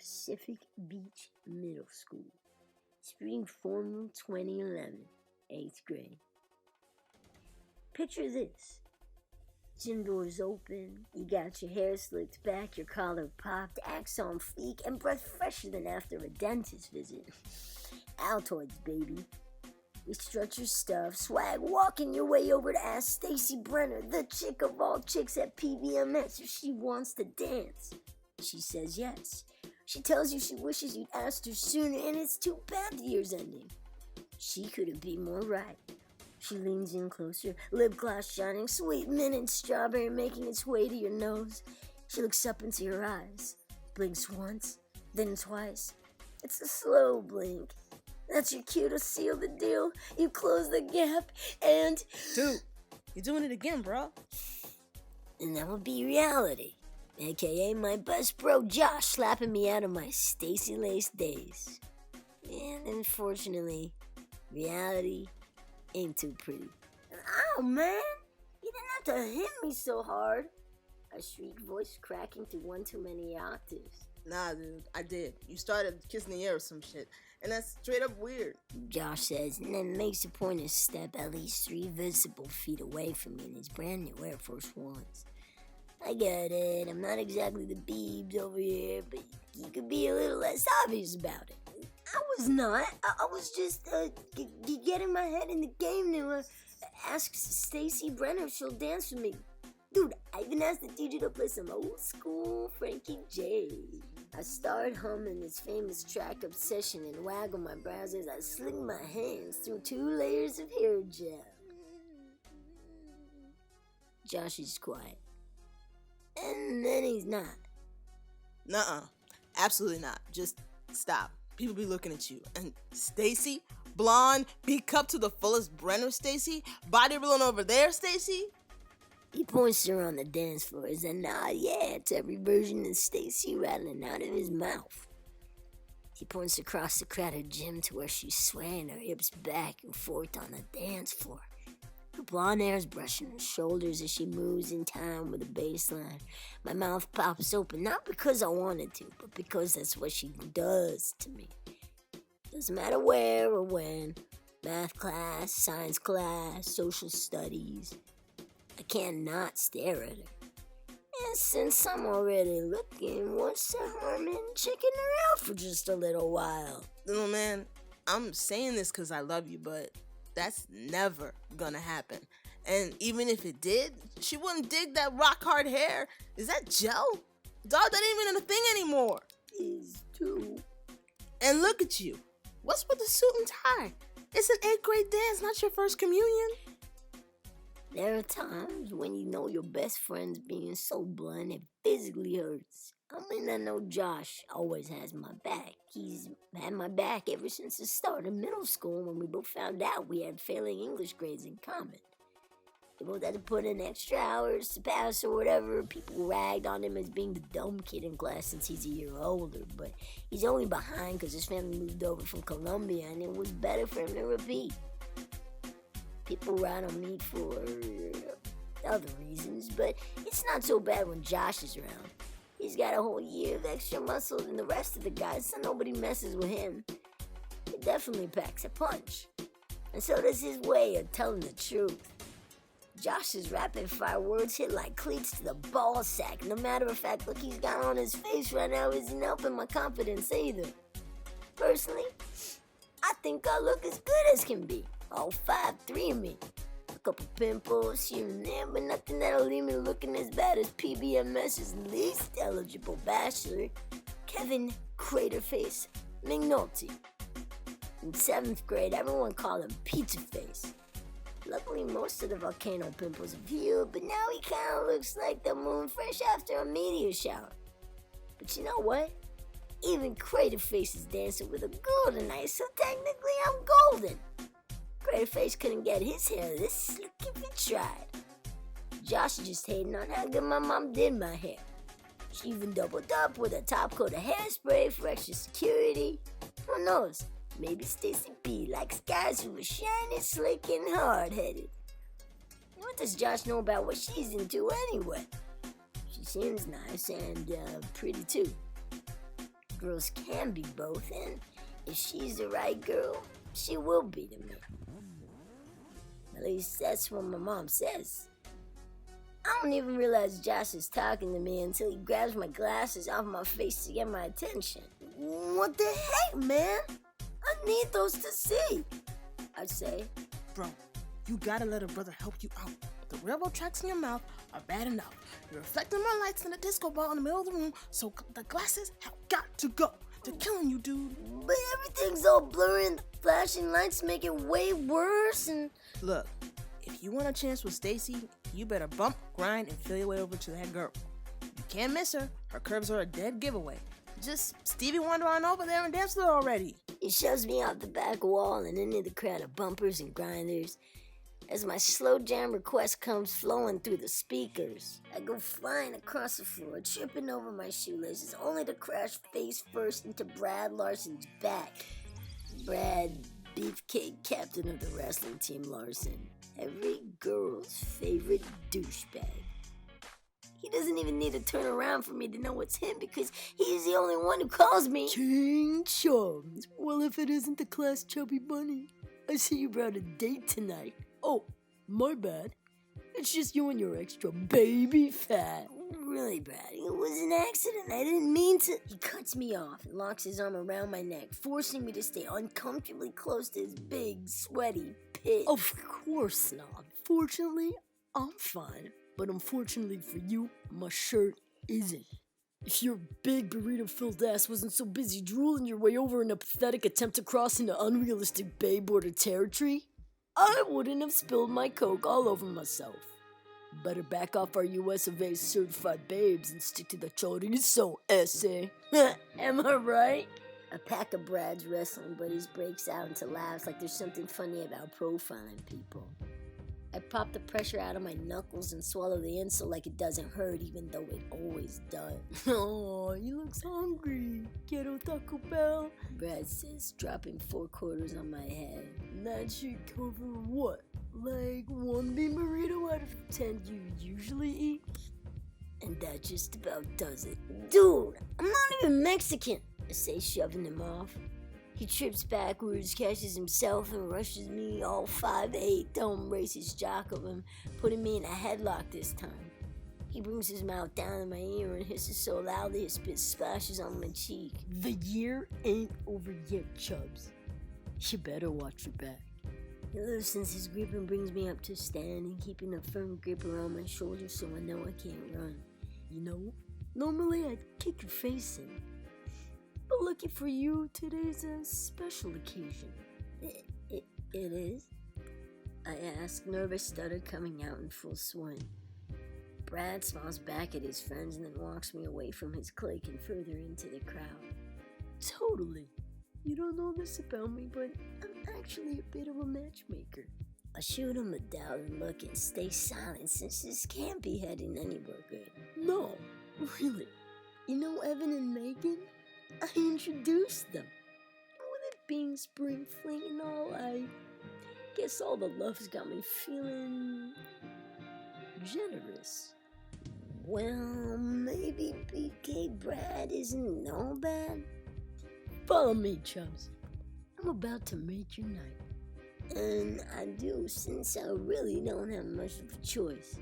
Pacific Beach Middle School. Spring Formal 2011, 8th grade. Picture this. Gym doors open, you got your hair slicked back, your collar popped, axe on fleek, and breath fresher than after a dentist visit. Altoids, baby. You strut your stuff, swag, walking your way over to ask Stacy Brenner, the chick of all chicks at PBMS, if she wants to dance. She says yes. She tells you she wishes you'd asked her sooner, and it's too bad the year's ending. She couldn't be more right. She leans in closer, lip gloss shining, sweet mint and strawberry making its way to your nose. She looks up into your eyes, blinks once, then twice. It's a slow blink. That's your cue to seal the deal. You close the gap and... Dude, you're doing it again, bro. And that will be reality. AKA my best bro Josh slapping me out of my Stacy-laced days. And unfortunately, reality ain't too pretty. Ow, man! You didn't have to hit me so hard. A shriek voice cracking through one too many octaves. Nah, dude, I did. You started kissing the air or some shit, and that's straight up weird. Josh says, and then makes a point to step at least 3 visible feet away from me in his brand new Air Force Ones. I get it, I'm not exactly the Beebs over here, but you could be a little less obvious about it. I was not. I was just getting my head in the game to ask Stacy Brenner if she'll dance with me. Dude, I even asked the DJ to play some old school Frankie J. I start humming this famous track Obsession and waggle my brows as I sling my hands through 2 layers of hair gel. Josh is quiet. And then he's not. Nuh-uh. Absolutely not. Just stop. People be looking at you. And Stacy? Blonde, B-cup to the fullest Brenner Stacy? Body rolling over there, Stacy? He points her on the dance floor as a nod, yeah, to every version of Stacy rattling out of his mouth. He points across the crowded gym to where she's swaying her hips back and forth on the dance floor. Her blonde hair's brushing her shoulders as she moves in time with the bass line. My mouth pops open, not because I wanted to, but because that's what she does to me. Doesn't matter where or when. Math class, science class, social studies. I can't not stare at her. And since I'm already looking, what's the harm in checking her out for just a little while? Little man, I'm saying this because I love you, but that's never gonna happen. And even if it did, she wouldn't dig that rock hard hair. Is that gel? Dog, that ain't even a thing anymore. Is too. And look at you. What's with the suit and tie? It's an 8th grade dance, not your first communion. There are times when you know your best friend's being so blunt it physically hurts. I know Josh always has my back. He's had my back ever since the start of middle school when we both found out we had failing English grades in common. We both had to put in extra hours to pass or whatever. People ragged on him as being the dumb kid in class since he's a year older, but he's only behind because his family moved over from Colombia and it was better for him to repeat. People rat on me for other reasons, but it's not so bad when Josh is around. He's got a whole year of extra muscle than the rest of the guys, so nobody messes with him. He definitely packs a punch. And so does his way of telling the truth. Josh's rapid-fire words hit like cleats to the ball sack. No matter of fact, look he's got on his face right now isn't helping my confidence either. Personally, I think I look as good as can be. All 5'3" of me. A couple pimples here and there, but nothing that'll leave me looking as bad as PBMS's least eligible bachelor, Kevin Craterface McNulty. In 7th grade, everyone called him Pizza Face. Luckily, most of the volcano pimples have healed, but now he kind of looks like the moon fresh after a meteor shower. But you know what? Even Craterface is dancing with a girl tonight, so technically I'm golden. Craterface couldn't get his hair this slick if he tried. Josh is just hating on how good my mom did my hair. She even doubled up with a top coat of hairspray for extra security. Who knows? Maybe Stacy B likes guys who are shiny, slick, and hard-headed. What does Josh know about what she's into anyway? She seems nice and pretty too. girls can be both, and if she's the right girl, she will be to me. At least that's what my mom says. I don't even realize Josh is talking to me until he grabs my glasses off my face to get my attention. What the heck, man? I need those to see, I say. Bro, you gotta let a brother help you out. The railroad tracks in your mouth are bad enough. You're reflecting more lights than a disco ball in the middle of the room, so the glasses have got to go. They're killing you, dude. But everything's all blurry and the flashing lights make it way worse and... Look, if you want a chance with Stacy, you better bump, grind, and feel your way over to that girl. You can't miss her. Her curves are a dead giveaway. Just Stevie Wonder on over there and dance with her already. He shoves me off the back wall and into the crowd of bumpers and grinders. As my slow jam request comes flowing through the speakers, I go flying across the floor, tripping over my shoelaces, only to crash face first into Brad Larson's back. Brad, beefcake captain of the wrestling team Larson, every girl's favorite douchebag. He doesn't even need to turn around for me to know it's him because he's the only one who calls me King Chums. Well, if it isn't the class chubby bunny, I see you brought a date tonight. Oh, my bad. It's just you and your extra baby fat. Really, Brad, it was an accident. I didn't mean to. He cuts me off and locks his arm around my neck, forcing me to stay uncomfortably close to his big, sweaty pit. Of course not. Fortunately, I'm fine. But unfortunately for you, my shirt isn't. If your big burrito-filled ass wasn't so busy drooling your way over in a pathetic attempt to cross into unrealistic bay border territory, I wouldn't have spilled my Coke all over myself. Better back off our US of A certified babes and stick to the chorizo essay. Am I right? A pack of Brad's wrestling buddies breaks out into laughs like there's something funny about profiling people. I pop the pressure out of my knuckles and swallow the insult like it doesn't hurt, even though it always does. Oh, he looks hungry. Quiero Taco Bell? Brad says, dropping 4 quarters on my head. That should cover what? Like 1 bean burrito out of 10 you usually eat? And that just about does it. Dude, I'm not even Mexican, I say, shoving him off. He trips backwards, catches himself, and rushes me all 5'8" to embrace his jock of him, putting me in a headlock this time. He brings his mouth down in my ear and hisses so loudly his spit splashes on my cheek. The year ain't over yet, Chubbs. You better watch your back. He loosens his grip and brings me up to standing, keeping a firm grip around my shoulders so I know I can't run. You know, normally I'd kick your face in. But lucky for you, today's a special occasion. It is? I ask, nervous stutter coming out in full swing. Brad smiles back at his friends and then walks me away from his clique and further into the crowd. Totally. You don't know this about me, but I'm actually a bit of a matchmaker. I shoot him a doubting look and stay silent since this can't be heading anywhere good. No, really. You know Evan and Megan? I introduced them. With it being spring fling and all, I guess all the love's got me feeling generous. Well, maybe BK Brad isn't no bad. Follow me, chums. I'm about to make your night. And I do, since I really don't have much of a choice.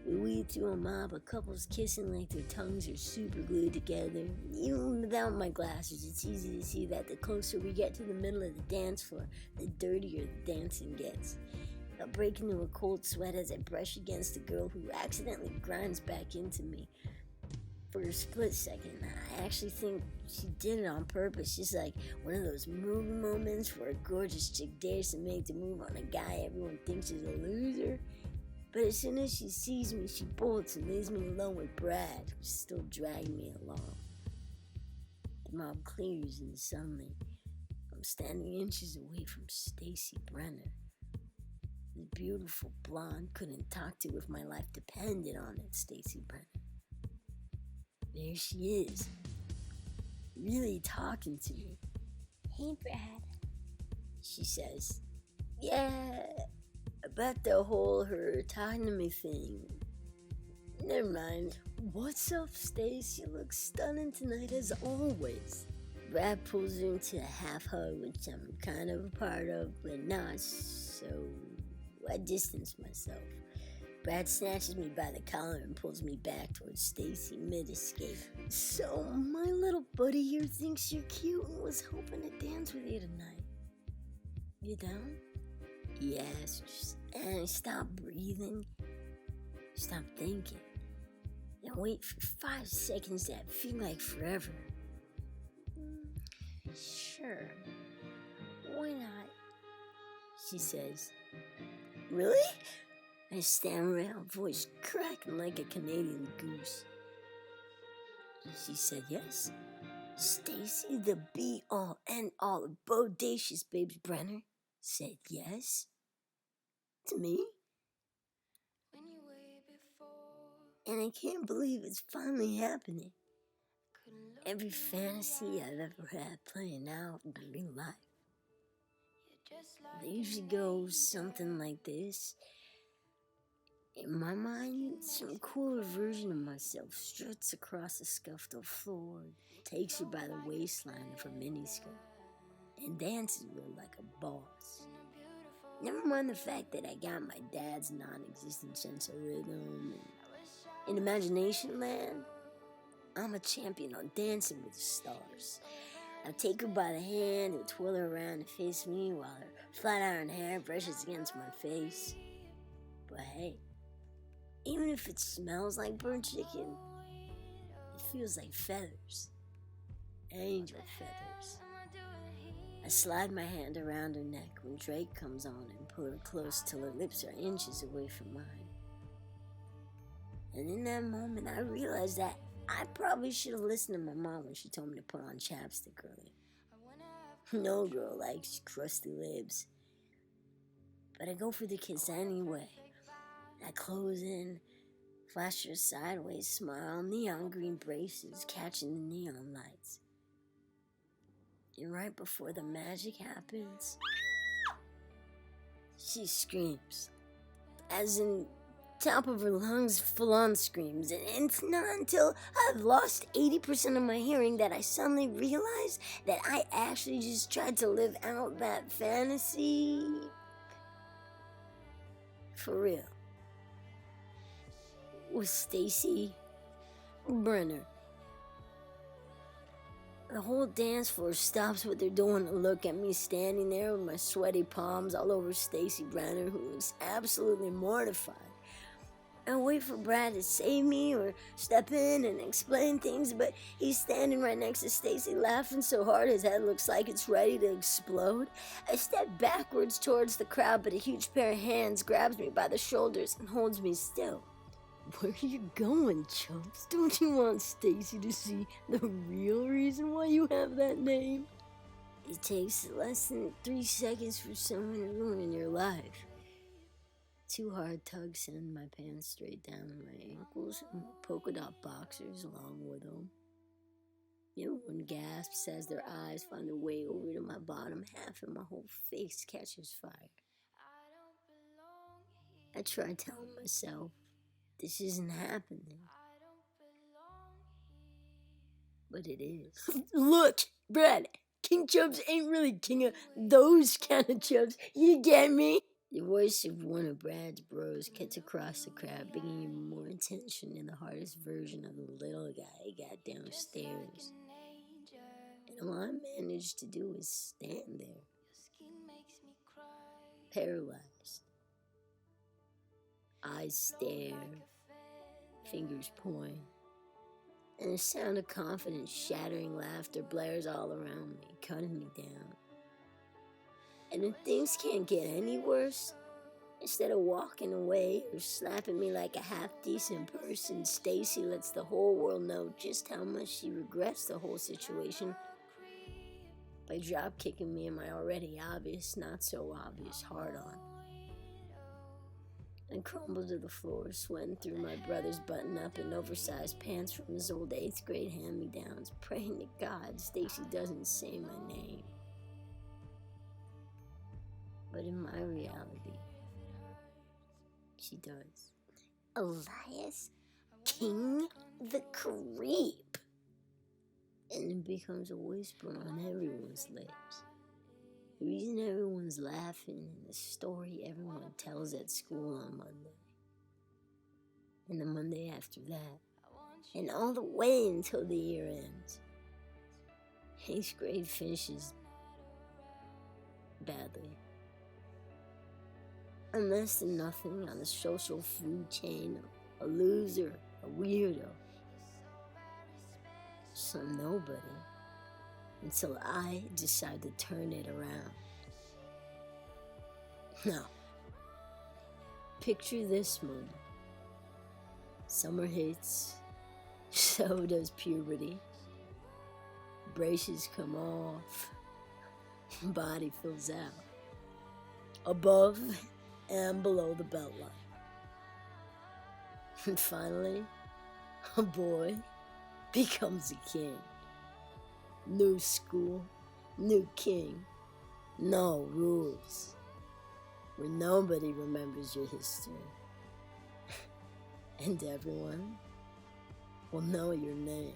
We weave through a mob of couples kissing like their tongues are super glued together. Even without my glasses, it's easy to see that the closer we get to the middle of the dance floor, the dirtier the dancing gets. I break into a cold sweat as I brush against the girl who accidentally grinds back into me. For a split second, I actually think she did it on purpose, just like one of those movie moments where a gorgeous chick dares to make the move on a guy everyone thinks is a loser. But as soon as she sees me, she bolts and leaves me alone with Brad, who's still dragging me along. The mob clears and suddenly, I'm standing inches away from Stacy Brenner. The beautiful blonde couldn't talk to if my life depended on it, Stacy Brenner. There she is, really talking to me. Hey, Brad, she says. Yeah, about the whole her talking to me thing. Never mind. What's up, Stace? You look stunning tonight as always. Brad pulls her into a half hug, which I'm kind of a part of, but not, so I distance myself. Brad snatches me by the collar and pulls me back towards Stacy mid-escape. So, my little buddy here thinks you're cute and was hoping to dance with you tonight. You down? Yes, and I stop breathing, stop thinking, and wait for 5 seconds that feel like forever. Sure, why not? She says. Really? I stammer out, voice cracking like a Canadian goose. She said yes. Stacy, the be-all and all of bodacious babes Brenner, said yes. To me? And I can't believe it's finally happening. Every fantasy I've ever had playing out in real life. They usually go something like this. In my mind, some cooler version of myself struts across the scuffed floor, takes her by the waistline of her miniskirt, and dances with her like a boss. Never mind the fact that I got my dad's non-existent sense of rhythm. In imagination land, I'm a champion on Dancing with the Stars. I take her by the hand and twirl her around and face me while her flat iron hair brushes against my face. But hey, even if it smells like burnt chicken, it feels like feathers. Angel feathers. I slide my hand around her neck when Drake comes on and pull her close till her lips are inches away from mine. And in that moment, I realized that I probably should have listened to my mom when she told me to put on chapstick early. No girl likes crusty lips. But I go for the kiss anyway. I close in, flash her sideways smile, neon green braces catching the neon lights. And right before the magic happens, she screams. As in, top of her lungs, full-on screams. And it's not until I've lost 80% of my hearing that I suddenly realize that I actually just tried to live out that fantasy. For real. With Stacy Brenner. The whole dance floor stops what they're doing to look at me standing there with my sweaty palms all over Stacy Brenner, who is absolutely mortified. I wait for Brad to save me or step in and explain things, but he's standing right next to Stacy, laughing so hard his head looks like it's ready to explode. I step backwards towards the crowd, but a huge pair of hands grabs me by the shoulders and holds me still. Where are you going, chumps? Don't you want Stacy to see the real reason why you have that name? It takes less than 3 seconds for someone to ruin your life. 2 hard tugs send my pants straight down to my ankles, and polka dot boxers along with them. Everyone gasps as their eyes find their way over to my bottom half and my whole face catches fire. I try telling myself this isn't happening. But it is. Look, Brad, King Chubs ain't really king of those kind of chubs. You get me? The voice of one of Brad's bros cuts across the crowd, bringing even more attention than the hardest version of the little guy I got downstairs. And all I managed to do is stand there, paralyzed. Eyes stare, fingers point, and a sound of confident, shattering laughter blares all around me, cutting me down. And if things can't get any worse, instead of walking away or slapping me like a half-decent person, Stacy lets the whole world know just how much she regrets the whole situation by drop-kicking me in my already obvious, not-so-obvious hard-on. I crumble to the floor, sweating through my brother's button-up and oversized pants from his old 8th grade hand-me-downs, praying to God Stacy doesn't say my name. But in my reality, she does. Elias King the Creep. and it becomes a whisper on everyone's lips. The reason everyone's laughing in the story everyone tells at school on Monday. And the Monday after that. And all the way until the year ends. 8th grade finishes badly. I'm less than nothing on the social food chain, a loser, a weirdo, some nobody, until I decide to turn it around. Now, picture this moment. Summer hits, so does puberty. Braces come off, body fills out, above and below the belt line. And finally, a boy becomes a king. New school, new king, no rules. Where nobody remembers your history. And everyone will know your name.